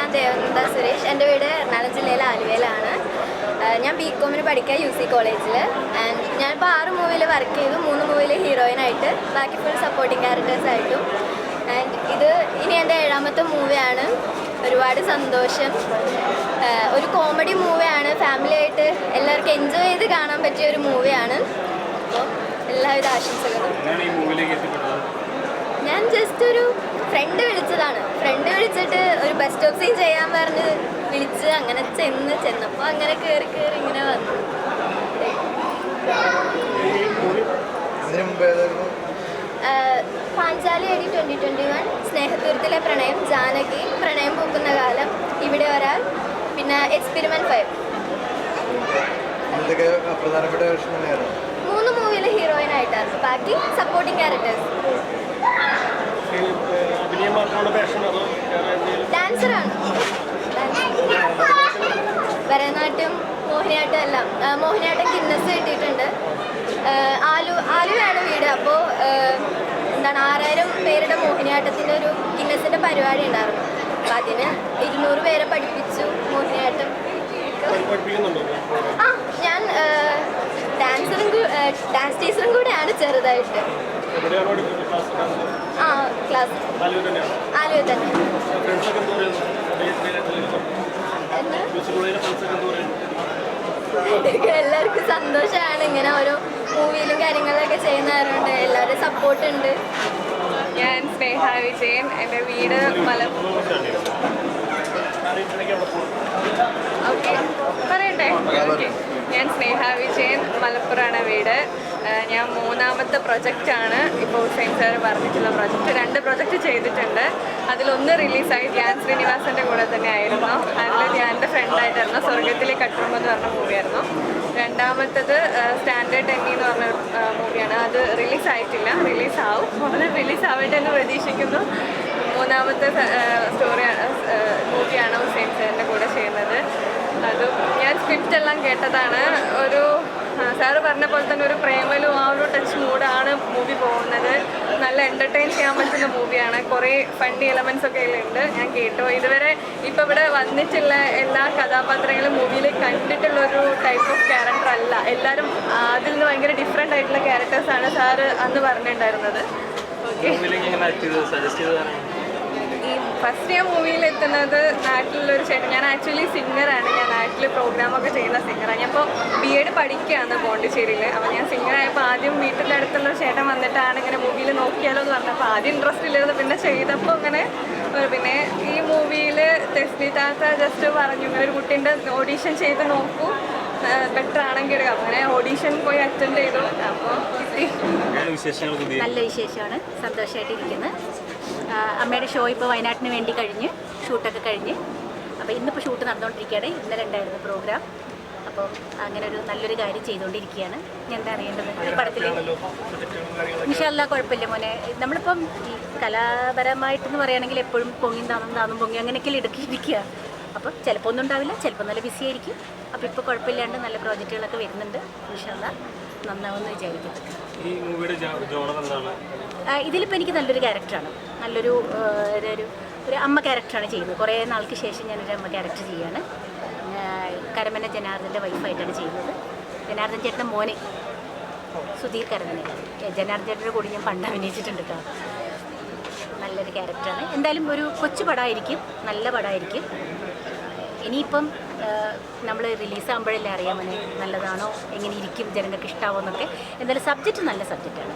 ഞാൻ ദേവനന്ദ സുരേഷ്. എൻ്റെ വീട് എറണാകുളം ജില്ലയിലെ ആലുവയിലാണ്. ഞാൻ ബികോമിന് പഠിക്കുക UC കോളേജിൽ. ആൻഡ് ഞാനിപ്പോൾ 6 മൂവിയിൽ വർക്ക് ചെയ്തു. 3 മൂവിയിൽ ഹീറോയിനായിട്ട്, ബാക്കി ഫുൾ സപ്പോർട്ടിങ് ക്യാരക്ടേഴ്സായിട്ടും. ആൻഡ് ഇത് ഇനി എൻ്റെ 7ാമത്തെ മൂവിയാണ്. ഒരുപാട് സന്തോഷം. ഒരു കോമഡി മൂവിയാണ്, ഫാമിലിയായിട്ട് എല്ലാവർക്കും എൻജോയ് ചെയ്ത് കാണാൻ പറ്റിയ ഒരു മൂവിയാണ്. അപ്പോൾ എല്ലാവിധ ആശംസകളും. ഞാൻ ജസ്റ്റ് ഒരു ഫ്രണ്ട് വിളിച്ചതാണ്. ഫ്രണ്ട് വിളിച്ചിട്ട് ഒരു ബസ് സ്റ്റോപ്പ് സീൻ ചെയ്യാൻ പറഞ്ഞ് വിളിച്ച് അങ്ങനെ ചെന്നപ്പോൾ അങ്ങനെ കയറി ഇങ്ങനെ വന്നു. പാഞ്ചാലി AD 2021, സ്നേഹത്തൂരത്തിലെ പ്രണയം, ജാനകി, പ്രണയം പൂക്കുന്ന കാലം, ഇവിടെ ഒരാൾ, പിന്നെ എക്സ്പെരിമെന്റ് 5. 3 മൂവിയിൽ ഹീറോയിനായിട്ടാണ്, ബാക്കി സപ്പോർട്ടിങ് ക്യാരക്ടേഴ്സ്. ഡാൻസറാണ്. ഭരതനാട്യം, മോഹിനിയാട്ടം എല്ലാം. മോഹിനിയാട്ടം ഗിന്നസ് കിട്ടിയിട്ടുണ്ട്. ആലുവയാണ് വീട്. അപ്പോൾ എന്താണ് 6000 പേരുടെ മോഹിനിയാട്ടത്തിൻ്റെ ഒരു ഗിന്നസിൻ്റെ പരിപാടി ഉണ്ടായിരുന്നു. അപ്പം അതിന് 200 പേരെ പഠിപ്പിച്ചു മോഹിനിയാട്ടം. ഞാൻ ഡാൻസ് ടീച്ചറും കൂടെയാണ് ചെറുതായിട്ട്. ക്ലാസ് ആലുവ തന്നെ. എല്ലാവർക്കും സന്തോഷമാണ്. ഇങ്ങനെ ഓരോ മൂവിയിലും കാര്യങ്ങളിലൊക്കെ ചെയ്യുന്നവരുണ്ട്. എല്ലാവരും സപ്പോർട്ട് ഉണ്ട്. ഞാൻ സ്നേഹ വിജയൻ. എൻ്റെ വീട് പറയട്ടെ. ഞാൻ സ്നേഹ വിജയൻ, മലപ്പുറമാണ് വീട്. ഞാൻ 3ാമത്തെ പ്രൊജക്റ്റാണ് ഇപ്പോൾ ഹുസൈൻ സാർ പറഞ്ഞിട്ടുള്ള പ്രൊജക്റ്റ്. 2 പ്രൊജക്റ്റ് ചെയ്തിട്ടുണ്ട്. അതിലൊന്ന് റിലീസായി ധ്യാൻ ശ്രീനിവാസൻ്റെ കൂടെ തന്നെ ആയിരുന്നു. അതിൽ ധ്യാൻ്റെ ഫ്രണ്ടായിട്ടായിരുന്നു. സ്വർഗത്തിലെ കട്ടുറുമ്പ് എന്ന് പറഞ്ഞ മൂവിയായിരുന്നു. 2ാമത്തത് സ്റ്റാൻഡേർഡ് ടെന്നി എന്ന് പറഞ്ഞ മൂവിയാണ്. അത് റിലീസായിട്ടില്ല, റിലീസാവും. ഉടനെ റിലീസാവട്ടെ എന്ന് പ്രതീക്ഷിക്കുന്നു. 3ാമത്തെ മൂവിയാണ് ഹുസൈൻ സാറിൻ്റെ കൂടെ ചെയ്യുന്നത്. അതും ഞാൻ സ്ക്രിപ്റ്റ് എല്ലാം കേട്ടതാണ്. ഒരു സാറ് പറഞ്ഞ പോലെ തന്നെ ഒരു പ്രേമലും ആ ഒരു ടച്ച് മൂഡാണ് മൂവി പോകുന്നത്. നല്ല എൻ്റർടൈൻ ചെയ്യാൻ പറ്റുന്ന മൂവിയാണ്. കുറേ ഫണ്ണി എലമെൻറ്റ്സ് ഒക്കെ ഉണ്ട്. ഞാൻ കേട്ടു. ഇതുവരെ ഇപ്പോൾ ഇവിടെ വന്നിട്ടുള്ള എല്ലാ കഥാപാത്രങ്ങളും മൂവിയിൽ കണ്ടിട്ടുള്ളൊരു ടൈപ്പ് ഓഫ് ക്യാരക്ടർ അല്ല. എല്ലാവരും അതിൽ നിന്ന് ഭയങ്കര ഡിഫറെൻ്റ് ആയിട്ടുള്ള ക്യാരക്ടേഴ്സാണ് സാറ് അന്ന് പറഞ്ഞിട്ടുണ്ടായിരുന്നത്. ഓക്കെ. ഈ ഫസ്റ്റ് ഞാൻ മൂവിയിൽ എത്തുന്നത് നാട്ടിലുള്ളൊരു ചേട്ടൻ. ഞാൻ ആക്ച്വലി സിംഗറാണ്. ഞാൻ നാട്ടിൽ പ്രോഗ്രാമൊക്കെ ചെയ്യുന്ന സിംഗറാണ്. ഞാൻ ഇപ്പോൾ BEd പഠിക്കുകയാണ് പോണ്ടിച്ചേരിയിൽ. അപ്പോൾ ഞാൻ സിംഗറായപ്പോൾ ആദ്യം വീട്ടിൻ്റെ അടുത്തുള്ള ചേട്ടൻ വന്നിട്ടാണ് ഇങ്ങനെ മൂവിയിൽ നോക്കിയാലോ എന്ന് പറഞ്ഞപ്പോൾ ആദ്യം ഇൻട്രസ്റ്റ് ഇല്ലായിരുന്നു. പിന്നെ ചെയ്തപ്പോൾ അങ്ങനെ പിന്നെ ഈ മൂവിയിൽ തെസ്നി താത്ത ജസ്റ്റ് പറഞ്ഞു ഇങ്ങനെ ഒരു കുട്ടീൻ്റെ ഓഡീഷൻ ചെയ്ത് നോക്കൂ, ബെറ്റർ ആണെങ്കിൽ. അങ്ങനെ ഓഡീഷൻ പോയി അറ്റൻഡ് ചെയ്തു. അപ്പോൾ നല്ല വിശേഷമാണ്. സന്തോഷമായിട്ടിരിക്കുന്നത്. അമ്മയുടെ ഷോ ഇപ്പോൾ വയനാട്ടിന് വേണ്ടി ഷൂട്ടൊക്കെ കഴിഞ്ഞ്. അപ്പോൾ ഇന്നിപ്പോൾ ഷൂട്ട് നടന്നുകൊണ്ടിരിക്കുകയാണ്. ഇന്നലെ ഉണ്ടായിരുന്നു പ്രോഗ്രാം. അപ്പോൾ അങ്ങനെ ഒരു നല്ലൊരു കാര്യം ചെയ്തുകൊണ്ടിരിക്കുകയാണ്. ഞാൻ എന്താ അറിയേണ്ടത് ഈ പടത്തിൽ? ഇൻഷാല്ലാ കുഴപ്പമില്ല മോനെ. നമ്മളിപ്പം ഈ കലാപരമായിട്ടെന്ന് പറയുകയാണെങ്കിൽ എപ്പോഴും താന്നും പൊങ്ങി അങ്ങനെയൊക്കെ ഇടുക്കിയിരിക്കുക. അപ്പം ചിലപ്പോൾ ഒന്നും ഉണ്ടാവില്ല, ചിലപ്പോൾ നല്ല ബിസി ആയിരിക്കും. അപ്പോൾ ഇപ്പോൾ കുഴപ്പമില്ലാണ്ട് നല്ല പ്രോജക്റ്റുകളൊക്കെ വരുന്നുണ്ട്. ഇൻഷാല്ലാ നന്നാവുമെന്ന് വിചാരിക്കുന്നു. ഇതിലിപ്പോൾ എനിക്ക് നല്ലൊരു ക്യാരക്ടറാണ്. നല്ലൊരു ഒരു അമ്മ ക്യാരക്ടറാണ് ചെയ്യുന്നത്. കുറേ നാൾക്ക് ശേഷം ഞാനൊരു അമ്മ ക്യാരക്ടർ ചെയ്യുകയാണ്. കരമന ജനാർദ്ദൻ്റെ വൈഫായിട്ടാണ് ചെയ്യുന്നത്. ജനാർദ്ദൻ ചേട്ടൻ്റെ മോനെ സുധീർ കരമന. ജനാർദ്ദൻ ചേട്ടൻ്റെ കൂടി ഞാൻ പണ്ട് അഭിനയിച്ചിട്ടുണ്ട് കേട്ടോ. നല്ലൊരു ക്യാരക്ടറാണ്. എന്തായാലും ഒരു കൊച്ചു പടമായിരിക്കും, നല്ല പടമായിരിക്കും. ഇനിയിപ്പം നമ്മൾ റിലീസാകുമ്പോഴല്ലേ അറിയാൻ മോനെ നല്ലതാണോ, എങ്ങനെ ഇരിക്കും, ജനങ്ങൾക്ക് ഇഷ്ടമാവോ എന്നൊക്കെ. എന്തായാലും സബ്ജക്റ്റ് നല്ല സബ്ജക്റ്റാണ്.